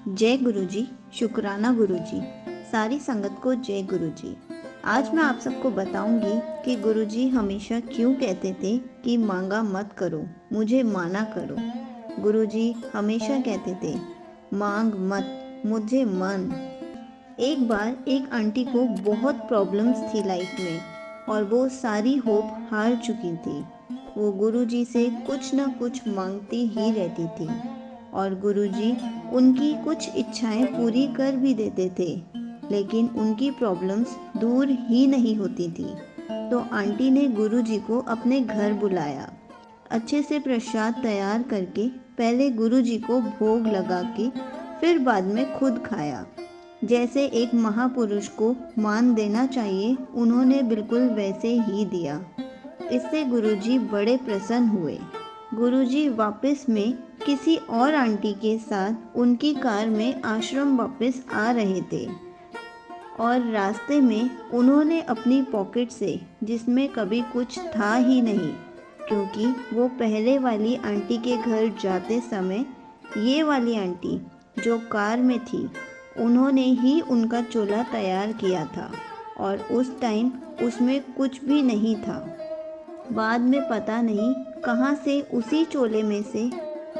जय गुरुजी, शुक्राना गुरुजी। सारी संगत को जय गुरुजी। आज मैं आप सबको बताऊंगी कि गुरुजी हमेशा क्यों कहते थे कि मांगा मत करो, मुझे माना करो। गुरुजी हमेशा कहते थे मांग मत, मुझे मान। एक बार एक आंटी को बहुत प्रॉब्लम्स थी लाइफ में और वो सारी होप हार चुकी थी। वो गुरुजी से कुछ ना कुछ मांगती ही रहती थी और गुरुजी उनकी कुछ इच्छाएं पूरी कर भी देते थे, लेकिन उनकी प्रॉब्लम्स दूर ही नहीं होती थी। तो आंटी ने गुरुजी को अपने घर बुलाया। अच्छे से प्रसाद तैयार करके पहले गुरुजी को भोग लगा के फिर बाद में खुद खाया। जैसे एक महापुरुष को मान देना चाहिए, उन्होंने बिल्कुल वैसे ही दिया। इससे गुरुजी बड़े प्रसन्न हुए। गुरुजी वापस में किसी और आंटी के साथ उनकी कार में आश्रम वापस आ रहे थे और रास्ते में उन्होंने अपनी पॉकेट से, जिसमें कभी कुछ था ही नहीं, क्योंकि वो पहले वाली आंटी के घर जाते समय ये वाली आंटी जो कार में थी, उन्होंने ही उनका चोला तैयार किया था और उस टाइम उसमें कुछ भी नहीं था। बाद में पता नहीं कहाँ से उसी चोले में से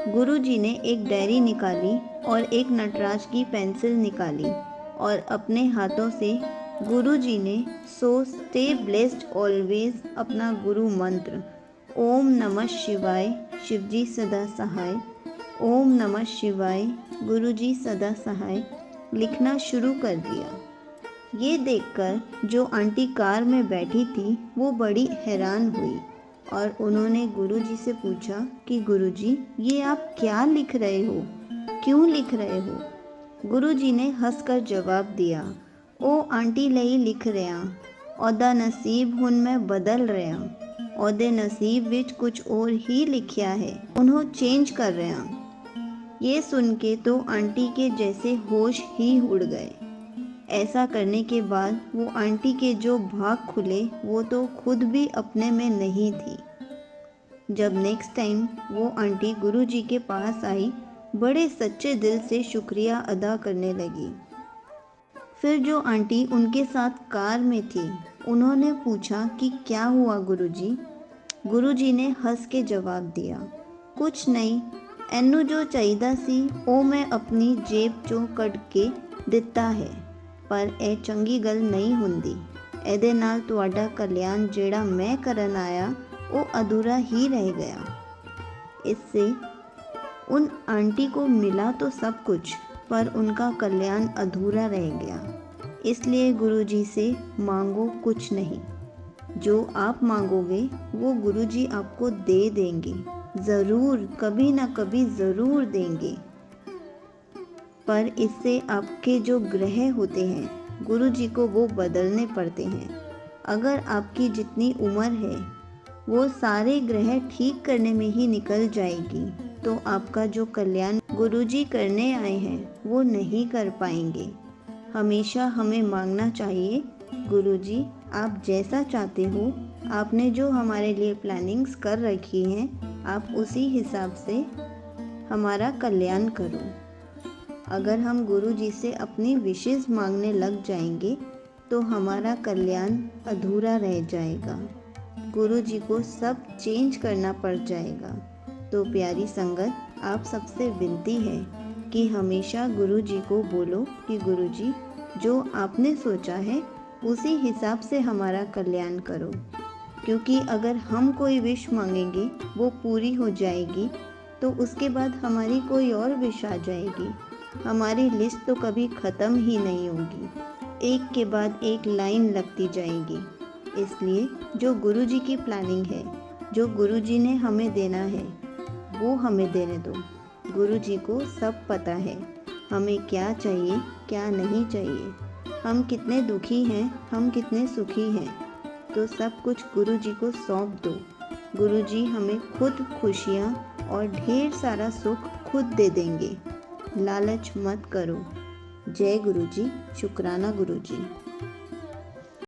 गुरुजी ने एक डायरी निकाली और एक नटराज की पेंसिल निकाली और अपने हाथों से गुरुजी ने सो स्टे ब्लेस्ड ऑलवेज अपना गुरु मंत्र ओम नमः शिवाय शिवजी सदा सहाय, ओम नमः शिवाय गुरुजी सदा सहाय लिखना शुरू कर दिया। ये देखकर जो आंटी कार में बैठी थी वो बड़ी हैरान हुई और उन्होंने गुरुजी से पूछा कि गुरुजी ये आप क्या लिख रहे हो, क्यों लिख रहे हो? गुरुजी ने हंसकर जवाब दिया, ओ आंटी ਲਈ लिख रहा, ਉਹਦਾ नसीब हुन मैं बदल रहा, ਉਹਦੇ नसीब विच कुछ और ही लिखा है, उन्हों चेंज कर रहा। ये सुन के तो आंटी के जैसे होश ही उड़ गए। ऐसा करने के बाद वो आंटी के जो भाग खुले वो तो खुद भी अपने में नहीं थी। जब नेक्स्ट टाइम वो आंटी गुरुजी के पास आई, बड़े सच्चे दिल से शुक्रिया अदा करने लगी। फिर जो आंटी उनके साथ कार में थी, उन्होंने पूछा कि क्या हुआ गुरुजी? गुरुजी ने हंस के जवाब दिया, कुछ नहीं, एनू जो चाहिदा सी ओ मैं अपनी जेब चों कढ़ के दिता है, पर ਇਹ ਚੰਗੀ ਗੱਲ नहीं ਹੁੰਦੀ। ਇਹਦੇ ਨਾਲ ਤੁਹਾਡਾ कल्याण ਜਿਹੜਾ मैं करन आया वो अधूरा ही रह गया। इससे उन आंटी को मिला तो सब कुछ, पर उनका कल्याण अधूरा रह गया। इसलिए गुरुजी से मांगो कुछ नहीं, जो आप मांगोगे वो गुरुजी आपको दे देंगे, ज़रूर, कभी ना कभी ज़रूर देंगे। पर इससे आपके जो ग्रह होते हैं गुरुजी को वो बदलने पड़ते हैं। अगर आपकी जितनी उम्र है वो सारे ग्रह ठीक करने में ही निकल जाएगी, तो आपका जो कल्याण गुरुजी करने आए हैं वो नहीं कर पाएंगे। हमेशा हमें मांगना चाहिए, गुरुजी आप जैसा चाहते हो, आपने जो हमारे लिए प्लानिंग्स कर रखी हैं, आप उसी हिसाब से हमारा कल्याण करो। अगर हम गुरुजी से अपनी विशेष मांगने लग जाएंगे तो हमारा कल्याण अधूरा रह जाएगा, गुरुजी को सब चेंज करना पड़ जाएगा। तो प्यारी संगत, आप सबसे विनती है कि हमेशा गुरुजी को बोलो कि गुरुजी जो आपने सोचा है उसी हिसाब से हमारा कल्याण करो, क्योंकि अगर हम कोई विश मांगेंगे वो पूरी हो जाएगी तो उसके बाद हमारी कोई और विश आ जाएगी। हमारी लिस्ट तो कभी ख़त्म ही नहीं होगी, एक के बाद एक लाइन लगती जाएगी। इसलिए जो गुरुजी की प्लानिंग है, जो गुरुजी ने हमें देना है, वो हमें देने दो। गुरुजी को सब पता है हमें क्या चाहिए, क्या नहीं चाहिए, हम कितने दुखी हैं, हम कितने सुखी हैं, तो सब कुछ गुरुजी को सौंप दो। गुरुजी हमें खुद खुशियाँ और ढेर सारा सुख खुद दे देंगे। लालच मत करो। जय गुरुजी, शुक्राना गुरुजी।